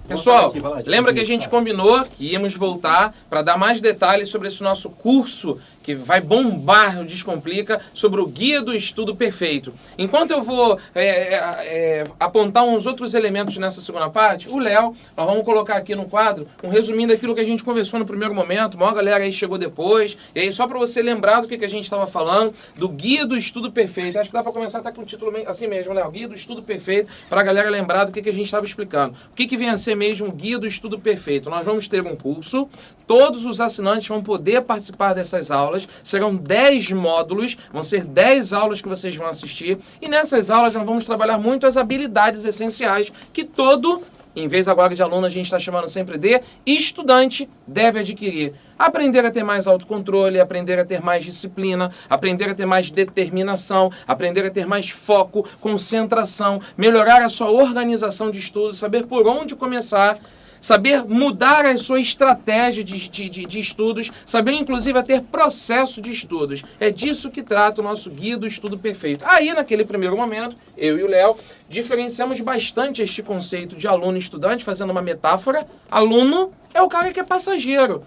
Pessoal, lembra que a gente combinou que íamos voltar para dar mais detalhes sobre esse nosso curso que vai bombar o Descomplica sobre o Guia do Estudo Perfeito. Enquanto eu vou apontar uns outros elementos nessa segunda parte, o Léo, nós vamos colocar aqui no quadro um resuminho daquilo que a gente conversou no primeiro momento, a maior galera aí chegou depois, e aí só para você lembrar do que a gente estava falando, do Guia do Estudo Perfeito. Acho que dá para começar até com o título assim mesmo, Léo, Guia do Estudo Perfeito, para a galera lembrar do que a gente estava explicando. O que vem a ser mesmo o Guia do Estudo Perfeito? Nós vamos ter um curso, todos os assinantes vão poder participar dessas aulas, serão 10 módulos, vão ser 10 aulas que vocês vão assistir, e nessas aulas nós vamos trabalhar muito as habilidades essenciais que todo, em vez agora de aluno, a gente está chamando sempre de estudante, deve adquirir. Aprender a ter mais autocontrole, aprender a ter mais disciplina, aprender a ter mais determinação, aprender a ter mais foco, concentração, melhorar a sua organização de estudos, saber por onde começar, saber mudar a sua estratégia de estudos, saber inclusive a ter processo de estudos. É disso que trata o nosso Guia do Estudo Perfeito. Aí, naquele primeiro momento, eu e o Léo diferenciamos bastante este conceito de aluno e estudante, fazendo uma metáfora. Aluno é o cara que é passageiro.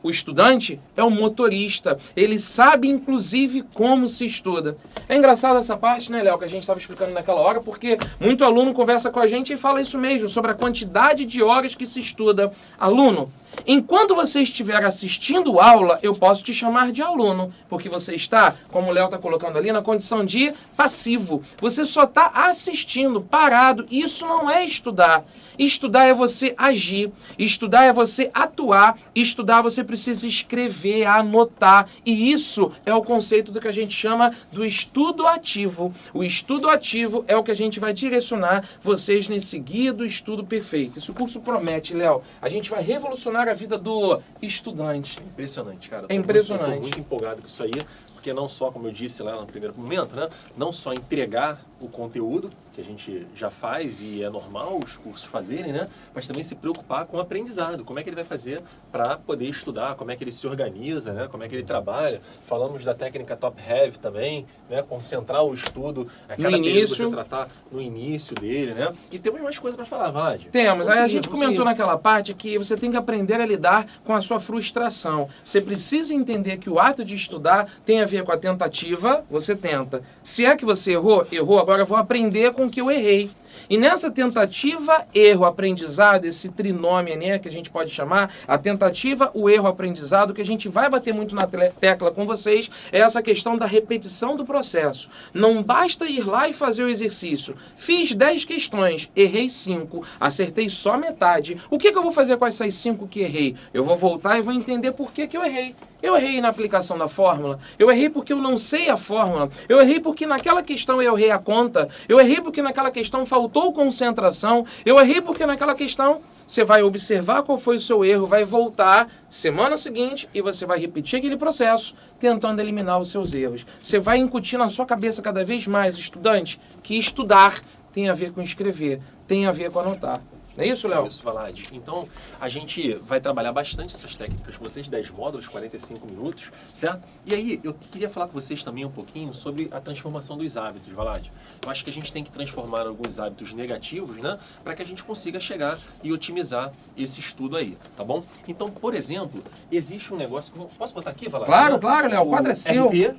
O estudante é o motorista. Ele sabe, inclusive, como se estuda. É engraçado essa parte, né, Léo, que a gente estava explicando naquela hora, porque muito aluno conversa com a gente e fala isso mesmo, sobre a quantidade de horas que se estuda. Aluno, enquanto você estiver assistindo aula, eu posso te chamar de aluno, porque você está, como o Léo está colocando ali, na condição de passivo. Você só está assistindo, parado. Isso não é estudar. Estudar é você agir, estudar é você atuar, estudar você precisa escrever, anotar. E isso é o conceito do que a gente chama do estudo ativo. O estudo ativo é o que a gente vai direcionar vocês nesse Guia do Estudo Perfeito. Esse curso promete, Léo, a gente vai revolucionar a vida do estudante. É impressionante, cara. É impressionante. Estou muito empolgado com isso aí, porque não só, como eu disse lá no primeiro momento, né, não só entregar o conteúdo, que a gente já faz e é normal os cursos fazerem, né, mas também se preocupar com o aprendizado, como é que ele vai fazer para poder estudar, como é que ele se organiza, né, como é que ele trabalha. Falamos da técnica Top Heavy também, né, concentrar o estudo, no início, você tratar no início dele, né, e temos mais coisas para falar, Vlad. Temos. Aí a gente comentou naquela parte que você tem que aprender a lidar com a sua frustração. Você precisa entender que o ato de estudar tem a ver com a tentativa, você tenta. Se é que você errou, agora eu vou aprender com o que eu errei. E nessa tentativa, erro, aprendizado, esse trinômio, né, que a gente pode chamar, a tentativa, o erro, aprendizado, que a gente vai bater muito na tecla com vocês, é essa questão da repetição do processo. Não basta ir lá e fazer o exercício. Fiz 10 questões, errei 5, acertei só metade. O que eu vou fazer com essas 5 que errei? Eu vou voltar e vou entender por que eu errei. Eu errei na aplicação da fórmula, eu errei porque eu não sei a fórmula, eu errei porque naquela questão eu errei a conta, eu errei porque naquela questão faltou concentração, eu errei porque naquela questão você vai observar qual foi o seu erro, vai voltar semana seguinte e você vai repetir aquele processo tentando eliminar os seus erros. Você vai incutir na sua cabeça cada vez mais, estudante, que estudar tem a ver com escrever, tem a ver com anotar. Não é isso, Léo? Isso, Vlad. Então, a gente vai trabalhar bastante essas técnicas com vocês, 10 módulos, 45 minutos, certo? E aí, eu queria falar com vocês também um pouquinho sobre a transformação dos hábitos, Vlad. Eu acho que a gente tem que transformar alguns hábitos negativos, né? Para que a gente consiga chegar e otimizar esse estudo aí, tá bom? Então, por exemplo, existe um negócio... Posso botar aqui, Vlad? Claro, claro, Léo. O quadro é seu. RP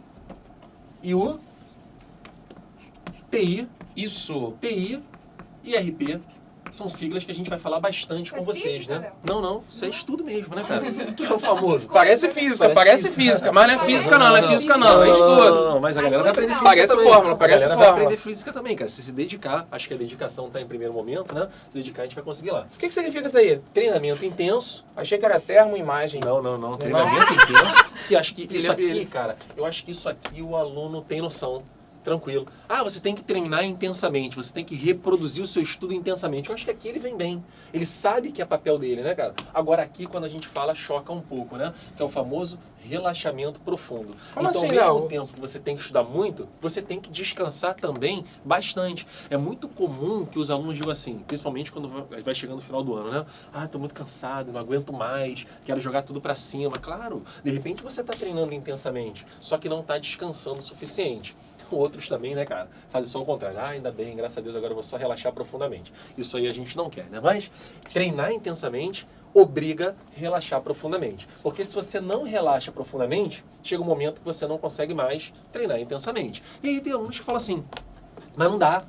e o TI. Isso. TI e RP. São siglas que a gente vai falar bastante com vocês, física, né? Não, isso é estudo mesmo, né, cara? Que é o famoso. Parece física, mas não é física não, é física não, é estudo. Não, mas a galera vai aprender física Parece também. fórmula, parece a galera fórmula. vai aprender física também, cara. Se dedicar, acho que a dedicação tá em primeiro momento, né? Se dedicar, a gente vai conseguir lá. O que significa isso aí? Treinamento intenso. Achei que era termoimagem. Não. Treinamento intenso. Que acho que isso aqui, cara, eu acho que isso aqui o aluno tem noção. Tranquilo. Ah, você tem que treinar intensamente, você tem que reproduzir o seu estudo intensamente. Eu acho que aqui ele vem bem. Ele sabe que é papel dele, né, cara? Agora aqui, quando a gente fala, choca um pouco, né? Que é o famoso relaxamento profundo. Como então, assim, ao mesmo Léo? tempo que você tem que estudar muito, você tem que descansar também bastante. É muito comum que os alunos digam assim, principalmente quando vai chegando no final do ano, né? Ah, tô muito cansado, não aguento mais, quero jogar tudo pra cima. Claro, de repente você tá treinando intensamente, só que não tá descansando o suficiente. Outros também, né, cara, fazem só o contrário. Ah, ainda bem, graças a Deus, agora eu vou só relaxar profundamente. Isso aí a gente não quer, né? Mas treinar intensamente obriga a relaxar profundamente. Porque se você não relaxa profundamente, chega um momento que você não consegue mais treinar intensamente. E aí tem alunos que falam assim, mas não dá.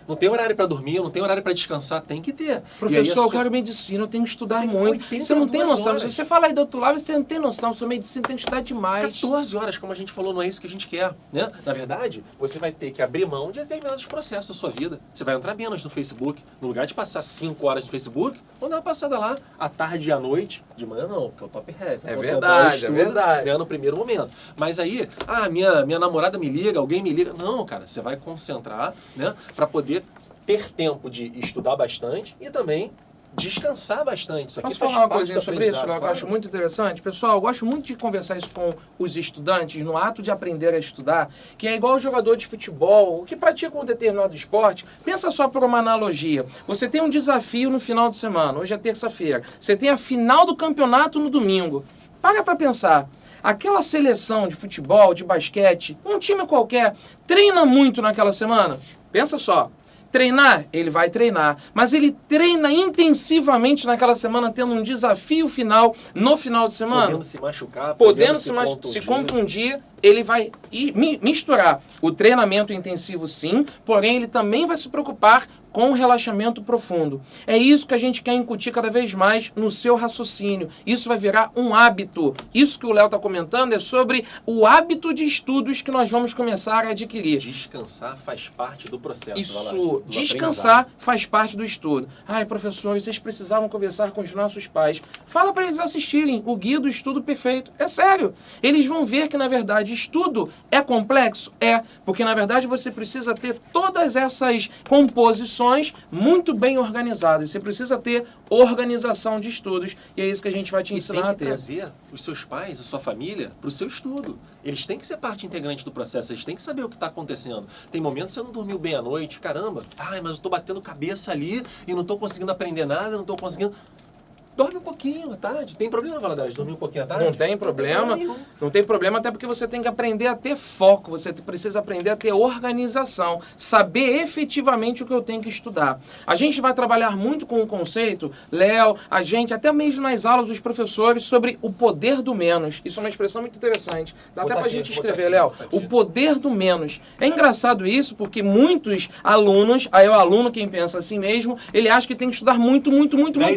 Não tem horário para dormir, não tem horário para descansar, tem que ter. Professor, eu quero medicina, eu tenho que estudar muito. Você não tem noção. Se você falar aí do outro lado, você não tem noção. Sua medicina tem que estudar demais. 14 horas, como a gente falou, não é isso que a gente quer, né? Na verdade, você vai ter que abrir mão de determinados processos da sua vida. Você vai entrar menos no Facebook. No lugar de passar 5 horas no Facebook, vou dar uma passada lá, à tarde e à noite. De manhã não, que é o top heavy. É verdade, é verdade. Né, no primeiro momento. Mas aí, minha namorada me liga, alguém me liga. Não, cara, você vai concentrar, né? Para poder ter tempo de estudar bastante e também descansar bastante. Isso aqui Posso falar uma coisinha sobre isso, Léo, que eu acho muito interessante? Pessoal, eu gosto muito de conversar isso com os estudantes no ato de aprender a estudar, que é igual o jogador de futebol, que pratica um determinado esporte. Pensa só por uma analogia. Você tem um desafio no final de semana, hoje é terça-feira. Você tem a final do campeonato no domingo. Para pensar. Aquela seleção de futebol, de basquete, um time qualquer, treina muito naquela semana? Pensa só. Treinar, ele vai treinar, mas ele treina intensivamente naquela semana, tendo um desafio final no final de semana. Podendo se machucar, podendo se contundir, ele vai misturar o treinamento intensivo sim, porém ele também vai se preocupar com o relaxamento profundo. É isso que a gente quer incutir cada vez mais no seu raciocínio. Isso vai virar um hábito. Isso que o Léo está comentando é sobre o hábito de estudos que nós vamos começar a adquirir. Descansar faz parte do processo. Isso, descansar faz parte do estudo. Ai, professor, vocês precisavam conversar com os nossos pais. Fala para eles assistirem o Guia do Estudo Perfeito. É sério. Eles vão ver que, na verdade, estudo é complexo? É, porque, na verdade, você precisa ter todas essas composições muito bem organizadas. Você precisa ter organização de estudos e é isso que a gente vai te ensinar a ter. Tem que trazer os seus pais, a sua família, para o seu estudo. Eles têm que ser parte integrante do processo, eles têm que saber o que está acontecendo. Tem momentos que você não dormiu bem à noite, caramba, mas eu estou batendo cabeça ali e não estou conseguindo aprender nada, não estou conseguindo... Dorme um pouquinho à tarde. Tem problema, Valadares, dormir um pouquinho à tarde? Não tem problema. Não tem problema, até porque você tem que aprender a ter foco. Você precisa aprender a ter organização. Saber efetivamente o que eu tenho que estudar. A gente vai trabalhar muito com o conceito, Léo, a gente, até mesmo nas aulas, os professores, sobre o poder do menos. Isso é uma expressão muito interessante. Dá até pra gente escrever, Léo. O poder do menos. É engraçado isso, porque muitos alunos, aí é o aluno quem pensa assim mesmo, ele acha que tem que estudar muito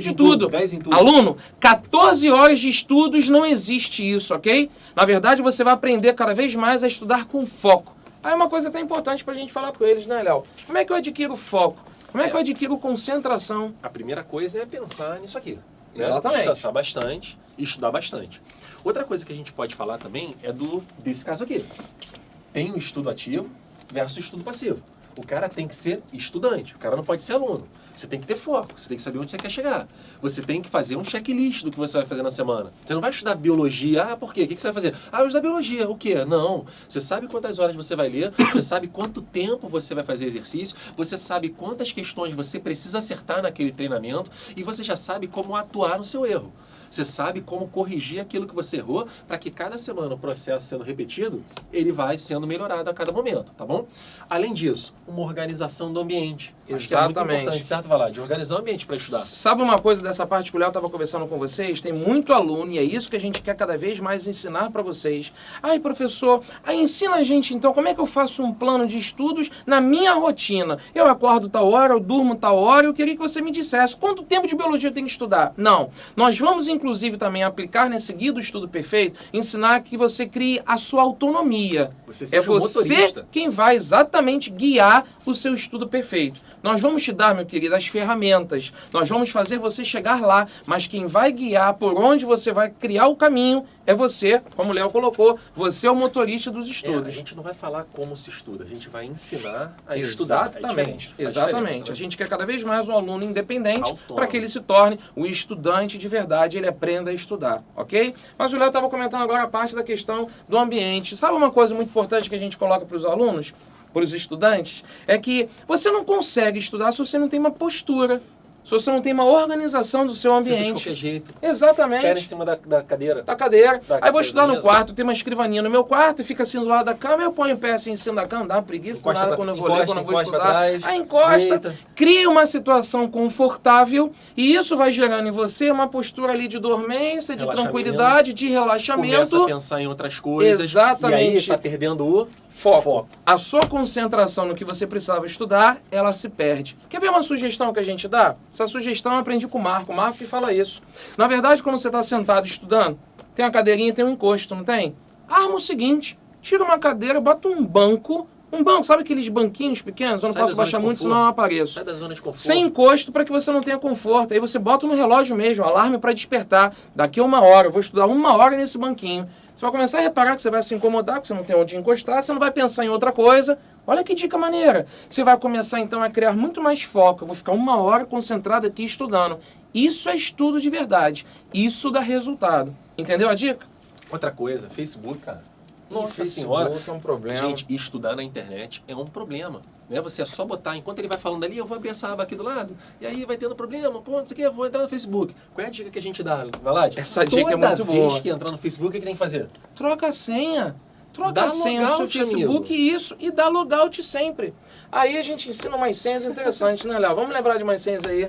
de tudo. Aluno, 14 horas de estudos não existe isso, ok? Na verdade, você vai aprender cada vez mais a estudar com foco. Aí uma coisa até importante pra gente falar com eles, né, Léo? Como é que eu adquiro foco? Como é que eu adquiro concentração? A primeira coisa é pensar nisso aqui. Né? Exatamente. Descansar bastante e estudar bastante. Outra coisa que a gente pode falar também é desse caso aqui. Tem o estudo ativo versus o estudo passivo. O cara tem que ser estudante, o cara não pode ser aluno. Você tem que ter foco, você tem que saber onde você quer chegar. Você tem que fazer um checklist do que você vai fazer na semana. Você não vai estudar biologia, por quê? O que você vai fazer? Eu vou estudar biologia, o quê? Não. Você sabe quantas horas você vai ler, você sabe quanto tempo você vai fazer exercício, você sabe quantas questões você precisa acertar naquele treinamento e você já sabe como atuar no seu erro. Você sabe como corrigir aquilo que você errou para que cada semana o processo sendo repetido, ele vai sendo melhorado a cada momento, tá bom? Além disso, uma organização do ambiente. Exatamente. É muito importante, certo, Valad? De organizar o ambiente para estudar. Sabe uma coisa dessa parte que o Léo estava conversando com vocês? Tem muito aluno e é isso que a gente quer cada vez mais ensinar para vocês. Ai, professor, ensina a gente então como é que eu faço um plano de estudos na minha rotina. Eu acordo tal hora, eu durmo tal hora, eu queria que você me dissesse quanto tempo de biologia eu tenho que estudar. Não. Nós vamos, inclusive, também aplicar nesse Guia do Estudo Perfeito, ensinar que você crie a sua autonomia. Você seja um motorista. Quem vai exatamente guiar o seu estudo perfeito. Nós vamos te dar, meu querido, as ferramentas. Nós vamos fazer você chegar lá, mas quem vai guiar por onde você vai criar o caminho é você, como o Léo colocou, você é o motorista dos estudos. A gente não vai falar como se estuda, a gente vai ensinar a estudar. Exatamente, exatamente. A gente quer cada vez mais um aluno independente para que ele se torne o estudante de verdade, ele aprenda a estudar, ok? Mas o Léo estava comentando agora a parte da questão do ambiente. Sabe uma coisa muito importante que a gente coloca para os alunos? Para os estudantes, é que você não consegue estudar se você não tem uma postura. se você não tem uma organização do seu Senta de ambiente. qualquer jeito. Exatamente. Pé em cima da cadeira. Da cadeira. Da Aí vou estudar no mesa. quarto, tem uma escrivaninha no meu quarto, e fica assim do lado da cama, eu ponho o pé assim em cima da cama, dá uma preguiça, Encosta nada pra- quando eu vou ler, quando eu vou encosta pra estudar. trás, Aí encosta, deita. cria uma situação confortável, e isso vai gerando em você uma postura ali de dormência, de Relaxamento. tranquilidade, de Começa a relaxamento. pensar em outras coisas. Exatamente. E aí tá perdendo o Foco. A sua concentração no que você precisava estudar, ela se perde. Quer ver uma sugestão que a gente dá? Essa sugestão eu aprendi com o Marco que fala isso. Na verdade, quando você está sentado estudando, tem uma cadeirinha, tem um encosto, não tem? Arma o seguinte, tira uma cadeira, bota um banco, sabe aqueles banquinhos pequenos? Eu não Sai posso da zona baixar de muito, conforto. senão eu não apareço. Sai da zona de conforto. Sem encosto para que você não tenha conforto. Aí você bota no relógio mesmo, alarme para despertar. Daqui a 1 hora, eu vou estudar 1 hora nesse banquinho. Você vai começar a reparar que você vai se incomodar, que você não tem onde encostar, você não vai pensar em outra coisa. Olha que dica maneira. Você vai começar então a criar muito mais foco. Eu vou ficar 1 hora concentrado aqui estudando. Isso é estudo de verdade. Isso dá resultado. Entendeu a dica? Outra coisa, Facebook, cara. Nossa Facebook senhora. é um problema. Gente, estudar na internet é um problema. Né? Você é só botar, enquanto ele vai falando ali, eu vou abrir essa aba aqui do lado, e aí vai tendo problema, pô, não sei o que, eu vou entrar no Facebook. Qual é a dica que a gente dá, Valade? Essa dica é muito boa. Toda vez que entrar no Facebook, o que tem que fazer? Troca a senha. Troca Dá a senha no seu logout, Facebook amigo. isso e dá logout sempre. Aí a gente ensina umas senhas interessantes, né, Léo? Vamos lembrar de umas senhas aí.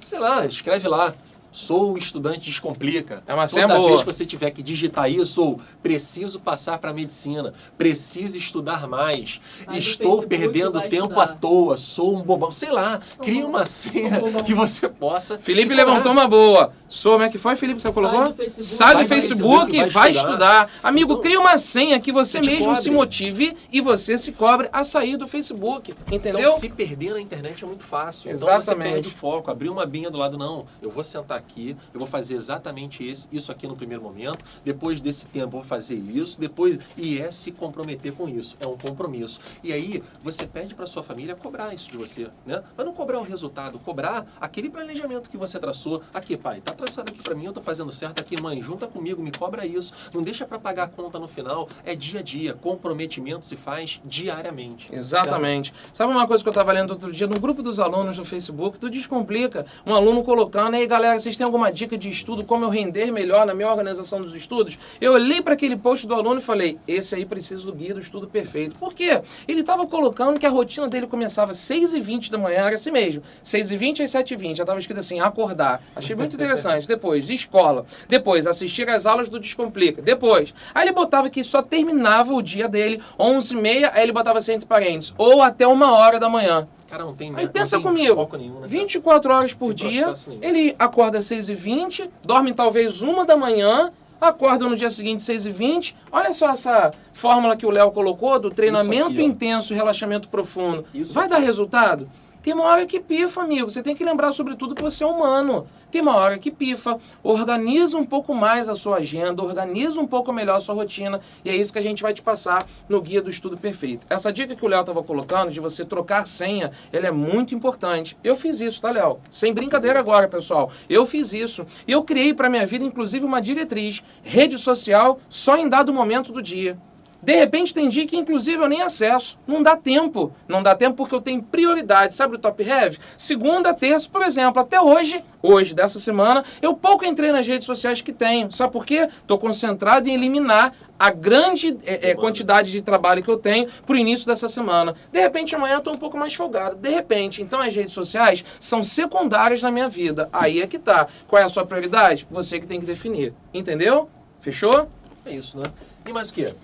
Sei lá, escreve lá. Sou estudante Descomplica. É uma senha Toda boa. vez que você tiver que digitar isso, ou preciso passar para medicina, preciso estudar mais, Sai do estou Facebook, perdendo vai tempo estudar. à toa, sou um bobão. Sei lá, cria uma senha que você possa. Felipe se levantou cobrar. uma boa. Como é que foi, Felipe? Você colocou? do Facebook. Sai do Facebook, vai estudar. Amigo, Então, cria uma senha que você que te mesmo cobre. se motive e você se cobre a sair do Facebook. Entendeu? Então, se perder na internet é muito fácil. Então, Exatamente. você perde o foco. Abrir uma abinha do lado, não. Eu vou sentar aqui, eu vou fazer exatamente isso aqui no primeiro momento. Depois desse tempo, eu vou fazer isso. Depois, e é se comprometer com isso. É um compromisso. E aí, você pede para sua família cobrar isso de você, né? Mas não cobrar o resultado, cobrar aquele planejamento que você traçou. Aqui, pai, tá traçado aqui para mim, eu tô fazendo certo. Aqui, mãe, junta comigo, me cobra isso. Não deixa para pagar a conta no final. É dia a dia. Comprometimento se faz diariamente. Exatamente. Sabe uma coisa que eu estava lendo outro dia no grupo dos alunos do Facebook, do Descomplica, um aluno colocando, aí galera, vocês têm alguma dica de estudo, como eu render melhor na minha organização dos estudos? Eu olhei para aquele post do aluno e falei, esse aí precisa do guia do estudo perfeito. Por quê? Ele estava colocando que a rotina dele começava às 6h20 da manhã, era assim mesmo, 6h20 às 7h20, já estava escrito assim, acordar. Achei muito interessante. Depois, escola. Depois, assistir às aulas do Descomplica. Depois, aí ele botava que só terminava o dia dele 11h30, aí ele botava assim entre parênteses, ou até 1 hora da manhã. Cara, não tem, Aí não pensa tem comigo, foco nenhum, né, cara? 24 horas por Tem dia, processo nenhum. ele acorda às 6h20, dorme talvez 1 da manhã, acorda no dia seguinte 6h20. Olha só essa fórmula que o Léo colocou do treinamento Isso aqui, ó. intenso, relaxamento profundo. Isso Vai aqui. dar resultado? Tem uma hora que pifa, amigo. Você tem que lembrar, sobretudo, que você é humano. Tem uma hora que pifa. Organiza um pouco mais a sua agenda, organiza um pouco melhor a sua rotina. E é isso que a gente vai te passar no Guia do Estudo Perfeito. Essa dica que o Léo estava colocando, de você trocar senha, ela é muito importante. Eu fiz isso, tá, Léo? Sem brincadeira agora, pessoal. Eu fiz isso. E eu criei para minha vida, inclusive, uma diretriz. Rede social só em dado momento do dia. De repente tem dia que, inclusive, eu nem acesso. Não dá tempo. Não dá tempo porque eu tenho prioridade. Sabe o Top Heavy? Segunda, terça, por exemplo. Até hoje, dessa semana, eu pouco entrei nas redes sociais que tenho. Sabe por quê? Estou concentrado em eliminar a grande quantidade de trabalho que eu tenho para o início dessa semana. De repente, amanhã eu estou um pouco mais folgado. De repente. Então, as redes sociais são secundárias na minha vida. Aí é que tá. Qual é a sua prioridade? Você que tem que definir. Entendeu? Fechou? É isso, né? E mais o quê?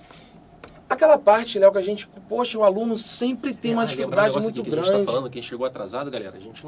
Aquela parte, Léo, que a gente... Poxa, o aluno sempre tem uma lembra um dificuldade negócio muito aqui que a grande. gente tá falando, quem chegou atrasado, galera, a gente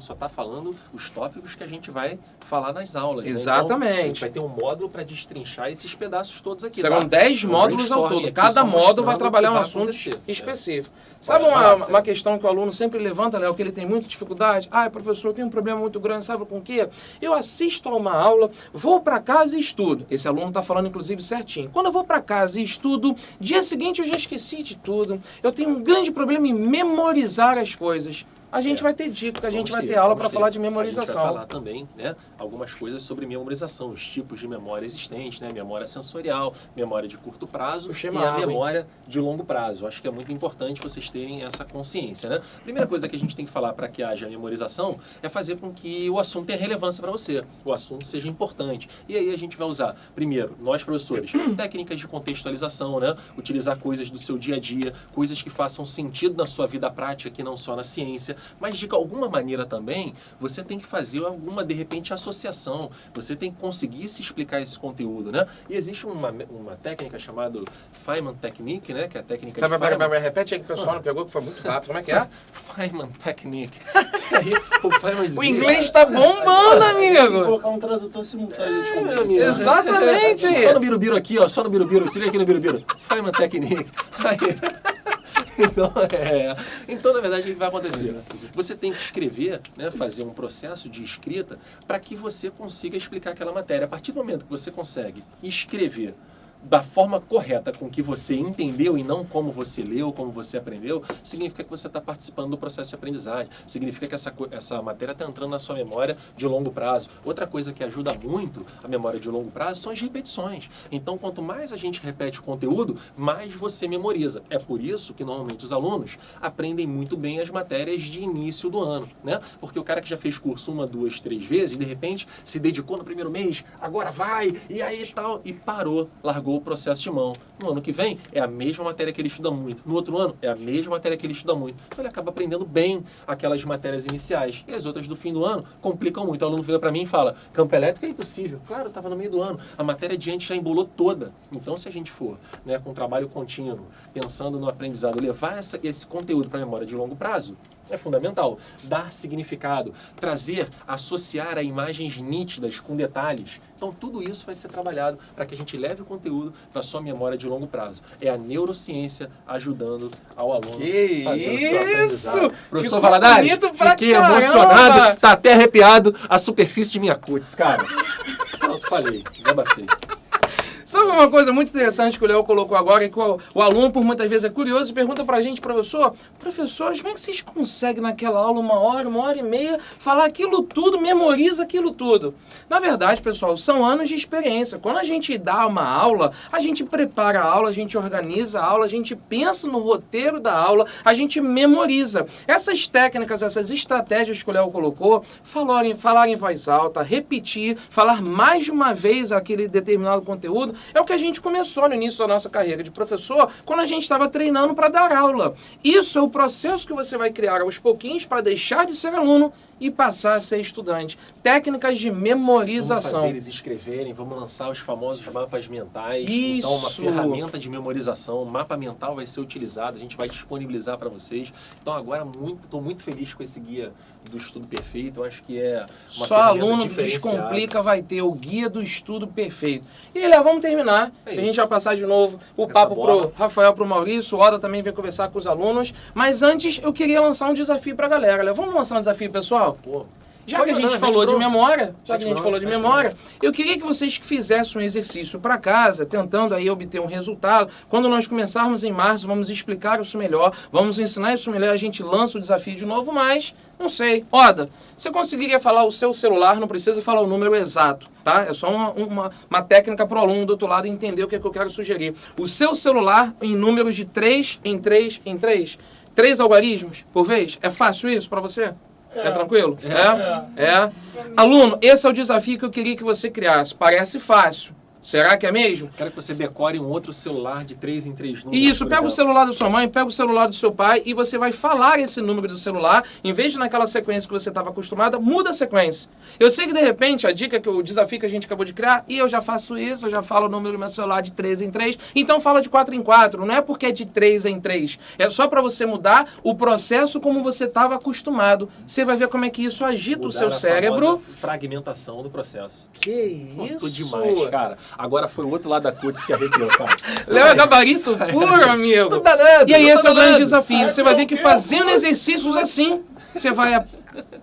só está falando os tópicos que a gente vai falar nas aulas. Né? Exatamente. Então, a gente vai ter um módulo para destrinchar esses pedaços todos aqui. Serão tá? 10 Um módulos ao brainstorming todo. aqui, Cada só módulo mostrando vai o trabalhar que um vai assunto acontecer. específico. Sabe Vai lá, uma questão que o aluno sempre levanta, Léo, que ele tem muita dificuldade? Ah, professor, eu tenho um problema muito grande, sabe com o quê? Eu assisto a uma aula, vou para casa e estudo. Esse aluno está falando, inclusive, certinho. Quando eu vou para casa e estudo, dia seguinte eu já esqueci de tudo. Eu tenho um grande problema em memorizar as coisas. a gente vai ter dica, a gente vai ter aula para falar de memorização. A gente vai falar também, né, algumas coisas sobre memorização, os tipos de memória existentes, né, memória sensorial, memória de curto prazo e a memória de longo prazo. Acho que é muito importante vocês terem essa consciência, né? Primeira coisa que a gente tem que falar para que haja memorização é fazer com que o assunto tenha relevância para você, o assunto seja importante. E aí a gente vai usar, primeiro, nós professores, técnicas de contextualização, né? Utilizar coisas do seu dia a dia, coisas que façam sentido na sua vida prática, que não só na ciência, mas de alguma maneira também você tem que fazer alguma, de repente, associação, você tem que conseguir se explicar esse conteúdo, né? E existe uma técnica chamada Feynman Technique, né? Que é a técnica de Feynman. Repete aí que o pessoal não pegou, que foi muito rápido. Como é que é? Feynman Technique. Aí, o Feynman dizia, o inglês tá bombando, amigo! Colocar um tradutor simultâneo de amigo. Exatamente! Só no Birubiru aqui, ó, só no Birubiru. Se liga aqui no Birubiru. Feynman Technique. Aí... Então, na verdade, o que vai acontecer? Você tem que escrever, né, fazer um processo de escrita para que você consiga explicar aquela matéria. A partir do momento que você consegue escrever da forma correta com que você entendeu e não como você leu, como você aprendeu, significa que você está participando do processo de aprendizagem. Significa que essa matéria está entrando na sua memória de longo prazo. Outra coisa que ajuda muito a memória de longo prazo são as repetições. Então, quanto mais a gente repete o conteúdo, mais você memoriza. É por isso que, normalmente, os alunos aprendem muito bem as matérias de início do ano, né? Porque o cara que já fez curso 1, 2, 3 vezes, de repente, se dedicou no primeiro mês, agora vai, e aí tal, e parou, largou o processo de mão. No ano que vem, é a mesma matéria que ele estuda muito. No outro ano, é a mesma matéria que ele estuda muito. Então, ele acaba aprendendo bem aquelas matérias iniciais. E as outras do fim do ano complicam muito. O aluno vira para mim e fala, campo elétrico é impossível. Claro, estava no meio do ano. A matéria adiante já embolou toda. Então, se a gente for, né, com trabalho contínuo, pensando no aprendizado, levar esse conteúdo para a memória de longo prazo, é fundamental. Dar significado, trazer, associar a imagens nítidas com detalhes. Então, tudo isso vai ser trabalhado para que a gente leve o conteúdo para a sua memória de longo prazo. É a neurociência ajudando ao aluno que fazer o seu isso! aprendizado. Professor Ficou Valadares, bonito pra fiquei caramba! emocionado, tá até arrepiado a superfície de minha cutis, cara. Pronto, falei, desabafei. Sabe uma coisa muito interessante que o Léo colocou agora, é que o aluno, por muitas vezes, é curioso e pergunta pra gente, professor, como é que vocês conseguem naquela aula 1 hora e meia, falar aquilo tudo, memoriza aquilo tudo? Na verdade, pessoal, são anos de experiência. Quando a gente dá uma aula, a gente prepara a aula, a gente organiza a aula, a gente pensa no roteiro da aula, a gente memoriza. Essas técnicas, essas estratégias que o Léo colocou, falar em voz alta, repetir, falar mais de uma vez aquele determinado conteúdo, é o que a gente começou no início da nossa carreira de professor, quando a gente estava treinando para dar aula. Isso é o processo que você vai criar aos pouquinhos para deixar de ser aluno e passar a ser estudante. Técnicas de memorização. Vamos fazer eles escreverem, vamos lançar os famosos mapas mentais. Isso. Então, uma ferramenta de memorização, o mapa mental vai ser utilizado, a gente vai disponibilizar para vocês. Então, agora estou muito feliz com esse guia do Estudo Perfeito. Eu acho que é uma Só aluno do Descomplica vai ter o guia do Estudo Perfeito. E, Léo, vamos terminar. A gente vai passar de novo o papo pro Rafael, pro Maurício. O Oda também vem conversar com os alunos. Mas antes, eu queria lançar um desafio pra galera. Léo, vamos lançar um desafio, pessoal? Pô. Já que a gente falou de memória, eu queria que vocês fizessem um exercício para casa, tentando aí obter um resultado. Quando nós começarmos em março, vamos explicar isso melhor, vamos ensinar isso melhor, a gente lança o desafio de novo, mas não sei. Oda, você conseguiria falar o seu celular, não precisa falar o número exato, tá? É só uma técnica para o aluno do outro lado entender o que é que eu quero sugerir. O seu celular em números de 3 em 3 em 3. 3 algarismos por vez? É fácil isso para você? É tranquilo? É. Aluno, esse é o desafio que eu queria que você criasse. Parece fácil. Será que é mesmo? Quero que você decore um outro celular de 3 em 3 números. Isso, pega o celular da sua mãe, pega o celular do seu pai e você vai falar esse número do celular. Em vez de naquela sequência que você estava acostumada, muda a sequência. Eu sei que de repente a dica, o desafio que a gente acabou de criar, e eu já faço isso, eu já falo o número do meu celular de 3 em 3, então fala de 4 em 4. Não é porque é de 3 em 3. É só para você mudar o processo como você estava acostumado. Você vai ver como é que isso agita o seu cérebro. Fragmentação do processo. Que isso? Pô, demais, cara. Agora foi o outro lado da cutis que arrepiou, cara. Léo é gabarito puro, amigo. Tô danado, e aí esse é o grande desafio. Você vai ver que fazendo exercícios assim, você vai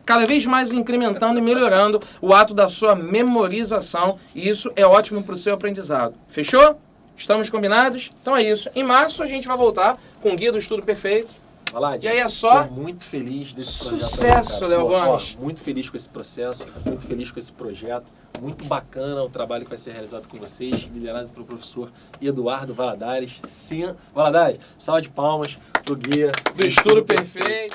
cada vez mais incrementando e melhorando o ato da sua memorização. E isso é ótimo para o seu aprendizado. Fechou? Estamos combinados? Então é isso. Em março a gente vai voltar com o Guia do Estudo Perfeito. Valad, E aí é só tô muito feliz desse projeto. sucesso, aí, Léo Pô, Gomes. muito feliz com esse processo, muito feliz com esse projeto. Muito bacana o trabalho que vai ser realizado com vocês, liderado pelo professor Eduardo Valadares. Valadares, salva de palmas pro guia Do Estudo Perfeito.